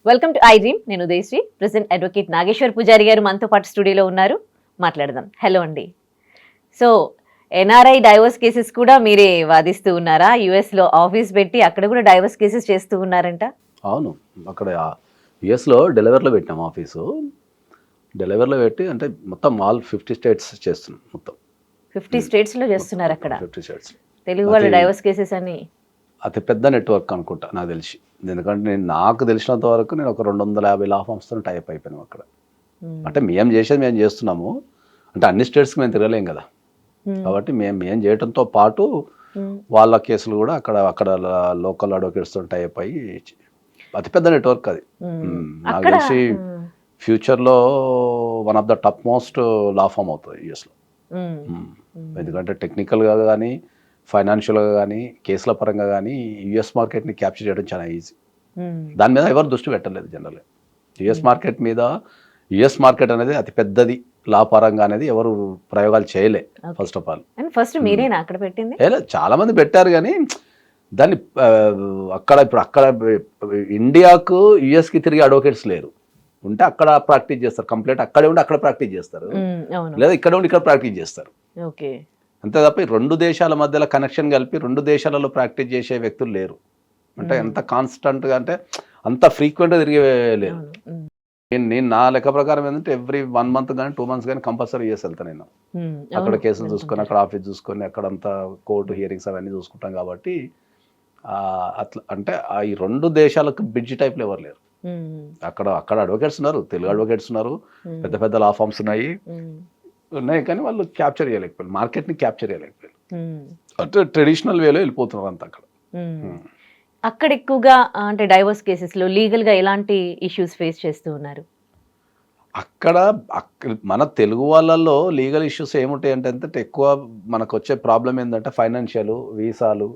Welcome to I dream. నేను Udayasri. President advocate Nageshwar పూజారి గారు మనతో పాటు స్టూడియోలో ఉన్నారు. మాట్లాడదాం. హలో అండి. సో ఎన్ఆర్ఐ డైవర్స్ కేసెస్ కూడా మీరే వాదిస్తూ ఉన్నారా? యుఎస్లో ఆఫీస్ పెట్టి అక్కడ కూడా డైవర్స్ కేసెస్ చేస్తూ ఉన్నారంట. అవును, అక్కడ యుఎస్లో డెలివర్లో పెట్టినాం ఆఫీసు. డెలివర్లో పెట్టి అంటే మొత్తం ఆల్ 50 స్టేట్స్ చేస్తున్నాం. మొత్తం 50 స్టేట్స్లో చేస్తున్నారు అక్కడ 50 స్టేట్స్. తెలుగు వాళ్ళ డైవర్స్ కేసెస్ అని అతి పెద్ద నెట్వర్క్ అనుకుంటా నాకు తెలిసి. ఎందుకంటే నాకు తెలిసినంత వరకు నేను ఒక 250 లా ఫామ్స్తో టైప్ అయిపోయినాం అక్కడ. అంటే మేము చేసేది మేము చేస్తున్నాము, అంటే అన్ని స్టేట్స్కి మేము తిరగలేం కదా. కాబట్టి మేము చేయడంతో పాటు వాళ్ళ కేసులు కూడా అక్కడ లోకల్ అడ్వకేట్స్తో టైప్ అయ్యి అతిపెద్ద నెట్వర్క్ అది. నాకు తెలిసి ఫ్యూచర్లో one of the top most law firm అవుతుంది యుఎస్లో. ఎందుకంటే టెక్నికల్గా కానీ ఫైనాన్షియల్గా కానీ కేసుల పరంగా కానీ యుఎస్ మార్కెట్ని క్యాప్చర్ చేయడం చాలా ఈజీ. దాని మీద ఎవరు దృష్టి పెట్టలేదు జనరల్గా. యుఎస్ మార్కెట్ మీద, యుఎస్ మార్కెట్ అనేది అతి పెద్దది లా పరంగా అనేది ఎవరు ప్రయోగాలు చేయలే. ఫస్ట్ ఆఫ్ ఆల్ ఫస్ట్ మీరేనా అక్కడ పెట్టింది? చాలా మంది పెట్టారు కానీ దాన్ని అక్కడ ఇండియాకు యుఎస్కి తిరిగి అడ్వకేట్స్ లేరు. ఉంటే అక్కడ ప్రాక్టీస్ చేస్తారు, కంప్లీట్ అక్కడే ఉండి అక్కడ ప్రాక్టీస్ చేస్తారు, లేదా ఇక్కడ ఉండి ఇక్కడ ప్రాక్టీస్ చేస్తారు. ఓకే, అంతే తప్ప ఈ రెండు దేశాల మధ్యలో కనెక్షన్ కలిపి రెండు దేశాలలో ప్రాక్టీస్ చేసే వ్యక్తులు లేరు. అంటే ఎంత కాన్స్టెంట్గా అంటే అంత ఫ్రీక్వెంట్గా తిరిగే లేరు. నేను నా లెక్క ప్రకారం ఏంటంటే ఎవ్రీ 1 month కానీ 2 months కానీ కంపల్సరీ చేసి వెళ్తాను నేను. అక్కడ కేసులు చూసుకొని, అక్కడ ఆఫీస్ చూసుకొని, అక్కడంతా కోర్టు హియరింగ్స్ అవన్నీ చూసుకుంటాం. కాబట్టి అట్లా అంటే ఈ రెండు దేశాలకు బ్రిడ్జ్ టైప్లో ఎవరు లేరు. అక్కడ అడ్వకేట్స్ ఉన్నారు, తెలుగు అడ్వకేట్స్ ఉన్నారు, పెద్ద పెద్ద లా ఫార్మ్స్ ఉన్నాయి కానీ వాళ్ళు క్యాప్చర్ చేయలేకపోయారు, మార్కెట్ని క్యాప్చర్ చేయలేకపోయారు. అంటే ట్రెడిషనల్ వేలో వెళ్ళిపోతున్నారు అంతా అక్కడ. అక్కడ ఎక్కువగా అంటే డైవర్స్ కేసెస్లో లీగల్గా ఎలాంటి ఇష్యూస్ ఫేస్ చేస్తూ ఉన్నారు? అక్కడ మన తెలుగు వాళ్ళల్లో లీగల్ ఇష్యూస్ ఏముంటాయి అంటే ఎక్కువ మనకు వచ్చే ప్రాబ్లం ఏంటంటే ఫైనాన్షియల్, వీసాలు,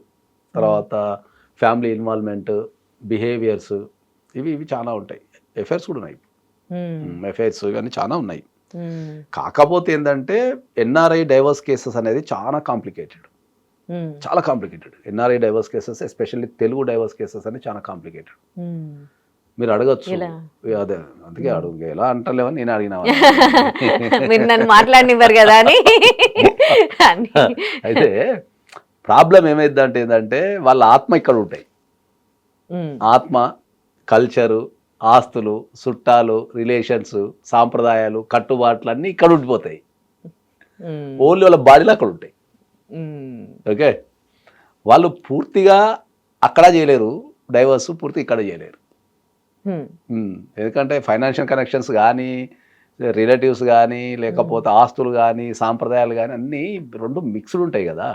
తర్వాత ఫ్యామిలీ ఇన్వాల్వ్మెంట్, బిహేవియర్స్, ఇవి చాలా ఉంటాయి. ఎఫైర్స్ కూడా ఉన్నాయి, ఎఫైర్స్ ఇవన్నీ చాలా ఉన్నాయి. కాకపోతే ఏంటంటే ఎన్ఆర్ఐ డైవర్స్ కేసెస్ అనేది చాలా complicated. NRI divorce cases, especially Telugu divorce cases అనేది చాలా కాంప్లికేటెడ్. మీరు అడగచ్చు, అదే అందుకే అడుగు ఎలా అంటలేవని నేను అడిగిన. మాట్లాడినివ్వరు కదా అని. అయితే ప్రాబ్లం ఏమైందంటే ఏంటంటే వాళ్ళ ఆత్మ ఇక్కడ ఉంటాయి. ఆత్మ, కల్చరు, ఆస్తులు, చుట్టాలు, రిలేషన్స్, సాంప్రదాయాలు, కట్టుబాట్లు అన్నీ ఇక్కడ ఉండిపోతాయి. ఓన్లీ వాళ్ళ బాడీలో అక్కడ ఉంటాయి. ఓకే, వాళ్ళు పూర్తిగా అక్కడ చేయలేరు డైవర్స్, పూర్తిగా ఇక్కడ చేయలేరు. ఎందుకంటే ఫైనాన్షియల్ కనెక్షన్స్ కానీ, రిలేటివ్స్ కానీ, లేకపోతే ఆస్తులు కానీ, సాంప్రదాయాలు కానీ అన్నీ రెండు మిక్స్డ్ ఉంటాయి కదా.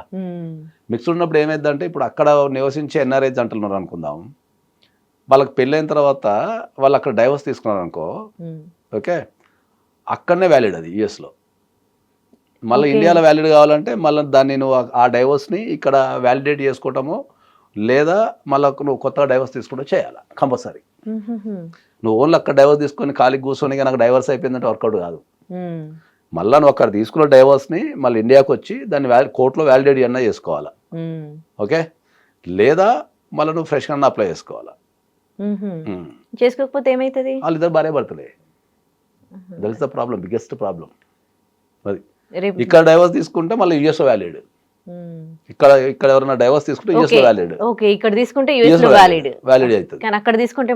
మిక్స్డ్ ఉన్నప్పుడు ఏమైందంటే ఇప్పుడు అక్కడ నివసించే ఎన్ఆర్ఐ జంటలున్నారు అనుకుందాం, వాళ్ళకి పెళ్ళైన తర్వాత వాళ్ళు అక్కడ డైవర్స్ తీసుకున్నారు అనుకో, ఓకే, అక్కడనే వ్యాలిడ్ అది యుఎస్లో. మళ్ళీ ఇండియాలో వ్యాలిడ్ కావాలంటే మళ్ళీ దాన్ని నువ్వు ఆ డైవర్స్ని ఇక్కడ వ్యాలిడేట్ చేసుకోవటమో, లేదా మళ్ళీ నువ్వు కొత్తగా డైవర్స్ తీసుకుంటూ చేయాలి కంపల్సరీ. నువ్వు ఓన్లీ అక్కడ డైవర్స్ తీసుకొని ఖాళీ కూర్చొని నాకు డైవర్స్ అయిపోయిందంటే వర్కౌట్ కాదు. మళ్ళీ నువ్వు అక్కడ తీసుకున్న డైవర్స్ని మళ్ళీ ఇండియాకి వచ్చి దాన్ని కోర్టులో వ్యాలిడేట్ అన్నా చేసుకోవాలా. ఓకే, లేదా మళ్ళీ నువ్వు ఫ్రెష్గా అప్లై చేసుకోవాలా. చేసుకోకపోతే ఏమవుతుంది? వాళ్ళిద్దరు భార్య భర్తలే. That is the problem, biggest problem అది. ఇక్కడ డైవర్స్ తీసుకుంటే మళ్ళీ యుఎస్ వ్యాలిడ్, ఇక్కడ ఎవరైనా డైవర్స్ తీసుకుంటే యుఎస్ లో వ్యాలిడ్. ఓకే, ఇక్కడ తీసుకుంటే యుఎస్ లో వ్యాలిడ్ అవుతుంది, కానీ అక్కడ తీసుకుంటే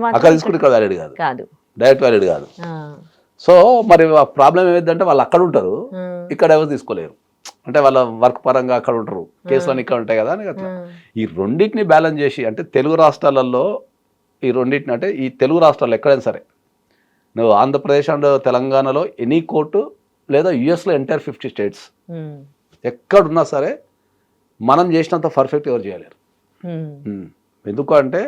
ఇక్కడ వ్యాలిడ్ కాదు, డైరెక్ట్ వ్యాలిడ్ కాదు. సో మరి ప్రాబ్లం ఏమైందంటే వాళ్ళు అక్కడ ఉంటారు, ఇక్కడ డైవర్స్ తీసుకోలేరు. అంటే వాళ్ళ వర్క్ పరంగా అక్కడ ఉంటారు, కేసులు ఇక్కడ ఉంటాయి కదా అని. అట్లా ఈ రెండింటిని బ్యాలెన్స్ చేసి, అంటే తెలుగు రాష్ట్రాలలో ఈ రెండింటిని, అంటే ఈ తెలుగు రాష్ట్రాల్లో ఎక్కడైనా సరే నువ్వు ఆంధ్రప్రదేశ్ అండ్ తెలంగాణలో ఎనీ కోర్టు, లేదా యుఎస్లో ఎంటైర్ 50 స్టేట్స్ ఎక్కడున్నా సరే మనం చేసినంత పర్ఫెక్ట్ ఎవరు చేయలేరు. ఎందుకు అంటే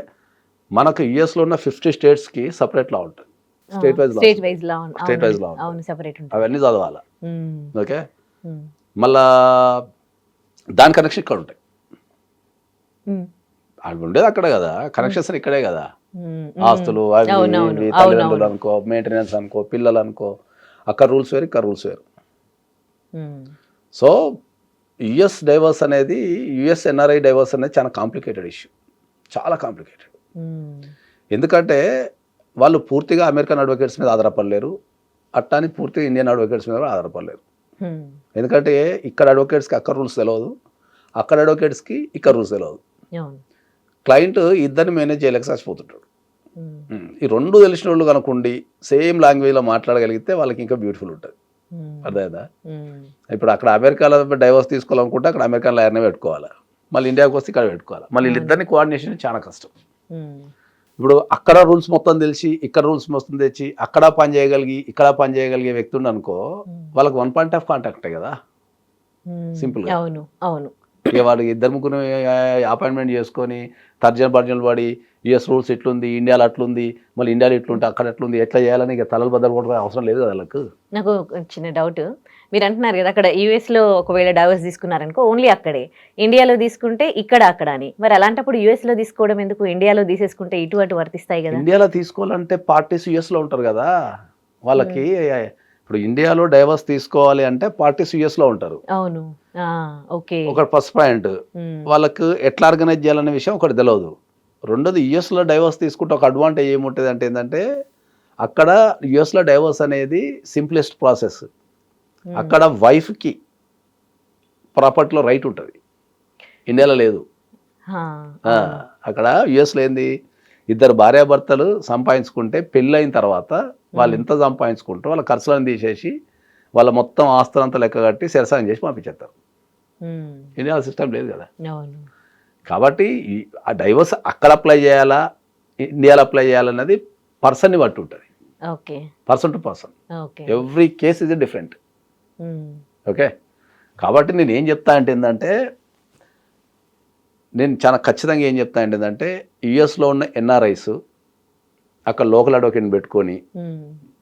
మనకు యుఎస్లో ఉన్న 50 స్టేట్స్కి సపరేట్ లా ఉంటుంది, స్టేట్ వైజ్ లా అవన్నీ చదవాలా. ఓకే, మళ్ళా దాని కనెక్షన్ ఇక్కడ ఉంటాయి. అవి ఉండేది అక్కడ కదా, కనెక్షన్స్ ఇక్కడే కదా. ఆస్తులు, అవి తల్లిదండ్రులు అనుకో, మెయింటెనెన్స్ అనుకో, పిల్లలు అనుకో, అక్కడ రూల్స్ వేరు, ఇక్కడ రూల్స్ వేరు. సో యుఎస్ డైవర్స్ అనేది యుఎస్ ఎన్ఆర్ఐ డైవర్స్ అనేది చాలా కాంప్లికేటెడ్ ఇష్యూ, చాలా కాంప్లికేటెడ్. ఎందుకంటే వాళ్ళు పూర్తిగా అమెరికన్ అడ్వకేట్స్ మీద ఆధారపడలేరు, అట్టాని పూర్తిగా ఇండియన్ అడ్వకేట్స్ మీద కూడా ఆధారపడలేరు. ఎందుకంటే ఇక్కడ అడ్వకేట్స్కి అక్కడ రూల్స్ తెలియదు, అక్కడ అడ్వకేట్స్కి ఇక్కడ రూల్స్ తెలియదు. క్లయింట్ ఇద్దరిని మేనేజ్ చేయలేక చచ్చిపోతుంటాడు. ఈ రెండు తెలిసిన వాళ్ళు కనుకోండి సేమ్ లాంగ్వేజ్లో మాట్లాడగలిగితే వాళ్ళకి ఇంకా బ్యూటిఫుల్ ఉంటుంది. అర్థమైందా? ఇప్పుడు అక్కడ అమెరికాలో డైవర్స్ తీసుకోవాలనుకుంటే అక్కడ అమెరికన్ లాయర్నే పెట్టుకోవాలి, మళ్ళీ ఇండియాకి వస్తే ఇక్కడ పెట్టుకోవాలి, మళ్ళీ వీళ్ళిద్దరిని కోఆర్డినేషన్ చాలా కష్టం. ఇప్పుడు అక్కడ రూల్స్ మొత్తం తెలిసి ఇక్కడ రూల్స్ మొత్తం తెచ్చి అక్కడ పని చేయగలిగి ఇక్కడ పని చేయగలిగే వ్యక్తి ఉండి అనుకో, వాళ్ళకి 1 పాయింట్ ఆఫ్ కాంటాక్టే కదా, సింపుల్. అవును అవును. ఇక వాడు ఇద్దరు ముగ్గురు అపాయింట్మెంట్ చేసుకొని తర్జన పడి యుఎస్ రూల్స్ ఎట్లుంది, ఇండియాలో అట్లుంది, మళ్ళీ ఇండియాలో ఎట్లుంటే అక్కడ ఎట్లుంది, ఎట్లా చేయాలని ఇక తలలు బద్దలు కొట్టడం అవసరం లేదు కదా వాళ్ళకు. నాకు చిన్న డౌట్, మీరు అంటున్నారు కదా అక్కడ యూఎస్లో ఒకవేళ డైవర్స్ తీసుకున్నారనుకో ఓన్లీ అక్కడే, ఇండియాలో తీసుకుంటే ఇక్కడ అక్కడ అని, మరి అలాంటప్పుడు యూఎస్లో తీసుకోవడం ఎందుకు, ఇండియాలో తీసేసుకుంటే ఇటు అటు వర్తిస్తాయి కదా? ఇండియాలో తీసుకోవాలంటే పార్టీస్ యుఎస్లో ఉంటారు కదా వాళ్ళకి. ఇప్పుడు ఇండియాలో డైవర్స్ తీసుకోవాలి అంటే పార్టీస్ యుఎస్లో ఉంటారు. అవును, ఓకే. ఒక ఫస్ట్ పాయింట్, వాళ్ళకు ఎట్లా ఆర్గనైజ్ చేయాలనే విషయం ఒకటి తెలియదు. రెండోది యుఎస్లో డైవర్స్ తీసుకుంటే ఒక అడ్వాంటేజ్ ఏముంటుంది అంటే ఏంటంటే అక్కడ యుఎస్లో డైవర్స్ అనేది సింప్లెస్ట్ ప్రాసెస్. అక్కడ వైఫ్కి ప్రాపర్టీలో రైట్ ఉంటుంది, ఇండియాలో లేదు. అక్కడ యుఎస్లో ఏంది, ఇద్దరు భార్యాభర్తలు సంపాదించుకుంటే పెళ్ళైన తర్వాత వాళ్ళు ఎంత సంపాదించుకుంటారో వాళ్ళ ఖర్చులను తీసేసి వాళ్ళ మొత్తం ఆస్తులంతా లెక్క కట్టి శరసాయం చేసి పంపించేస్తారు. ఇండియాలో సిస్టమ్ లేదు కదా. కాబట్టి ఆ డైవర్స్ అక్కడ అప్లై చేయాలా ఇండియాలో అప్లై చేయాలన్నది పర్సన్ని బట్టి ఉంటుంది, person to person. Every case is different. Okay, కాబట్టి నేను ఏం చెప్తా అంటే ఏంటంటే, నేను చాలా ఖచ్చితంగా ఏం చెప్తా అంటే ఏంటంటే యుఎస్లో ఉన్న ఎన్ఆర్ఐస్ అక్కడ లోకల్ అడ్వకేట్ని పెట్టుకొని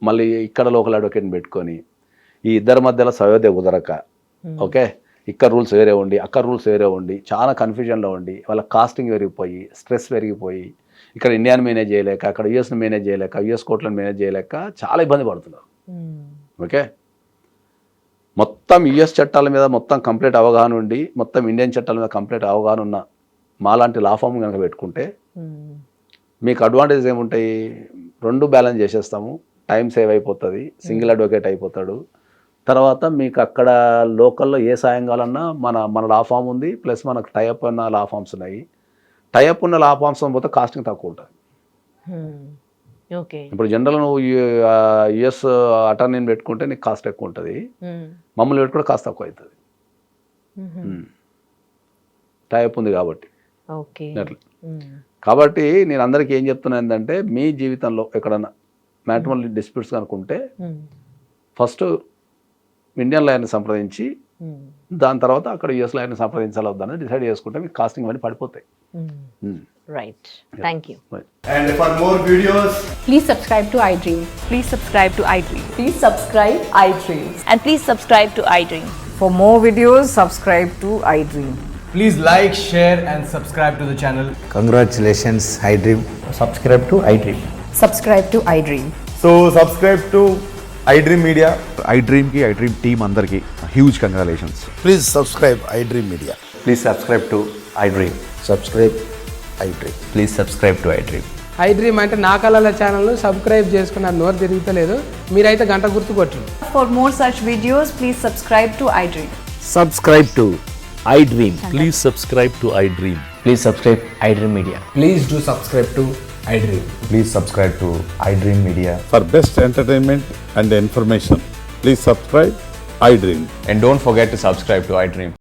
మళ్ళీ ఇక్కడ లోకల్ అడ్వకేట్ని పెట్టుకొని ఈ ఇద్దరి మధ్యలో సయోధ్య కుదరక, ఓకే, ఇక్కడ రూల్స్ వేరే ఉండి అక్కడ రూల్స్ వేరే ఉండి చాలా కన్ఫ్యూజన్లో ఉండి వాళ్ళ కాస్టింగ్ పెరిగిపోయి స్ట్రెస్ పెరిగిపోయి ఇక్కడ ఇండియాని మేనేజ్ చేయలేక అక్కడ యుఎస్ని మేనేజ్ చేయలేక యుఎస్ కోర్టులను మేనేజ్ చేయలేక చాలా ఇబ్బంది పడుతున్నారు. ఓకే, మొత్తం యుఎస్ చట్టాల మీద మొత్తం కంప్లీట్ అవగాహన ఉండి మొత్తం ఇండియన్ చట్టాల మీద కంప్లీట్ అవగాహన ఉన్న మాలాంటి లా ఫామ్ కనుక పెట్టుకుంటే మీకు అడ్వాంటేజ్ ఏముంటాయి, రెండు బ్యాలెన్స్ చేసేస్తాము, టైం సేవ్ అయిపోతుంది, సింగిల్ అడ్వకేట్ అయిపోతాడు. తర్వాత మీకు అక్కడ లోకల్లో ఏ సాయం కావాలన్నా మన లా ఫామ్ ఉంది, ప్లస్ మనకు టైఅప్ ఉన్న లా ఫామ్స్ ఉన్నాయి. టైఅప్ ఉన్న లా ఫామ్స్ పోతే కాస్టింగ్ తక్కువ ఉంటుంది. ఇప్పుడు జనరల్ నువ్వు యుఎస్ అటార్నీని పెట్టుకుంటే నీకు కాస్ట్ ఎక్కువ ఉంటుంది, మమ్మల్ని పెట్టుకుంటే కాస్ట్ తక్కువ అవుతుంది, టైఅప్ ఉంది కాబట్టి. కాబట్టి నేను అందరికీ ఏం చెప్తున్నా ఏంటంటే మీ జీవితంలో ఎక్కడన్నా మ్యాట్రిమోనియల్ డిస్ప్యూట్స్ కనుక్కుంటే ఫస్ట్ ఇండియన్ లాయర్ని సంప్రదించి దాని తర్వాత అక్కడ యుఎస్ లాయర్ని సంప్రదించాలి వద్దని డిసైడ్ చేసుకుంటే మీకు కాస్టింగ్ అన్నీ పడిపోతాయి. Right. Thank you. And for more videos, please subscribe to iDream. Please subscribe to iDream. Please subscribe iDream. And please subscribe to iDream. For more videos, subscribe to iDream. please like, share and subscribe to the channel. Congratulations, iDream. Subscribe to iDream. Subscribe to iDream. So subscribe to iDream Media. iDream ki iDream team andarki huge congratulations. Please subscribe iDream Media. Please subscribe to iDream. Subscribe iDream. Please subscribe to iDream. iDream అంటే నా కళల ఛానల్ను subscribe చేసుకున్న నోరు తిరుగుతలేదు, మీరైతే గంట గుర్తు కొట్టండి. For more such videos, please subscribe to iDream. Subscribe to iDream. Please subscribe to iDream. Please subscribe iDream Media. Please do subscribe to iDream. Please subscribe to iDream Media. For best entertainment and information, please subscribe iDream. And don't forget to subscribe to iDream.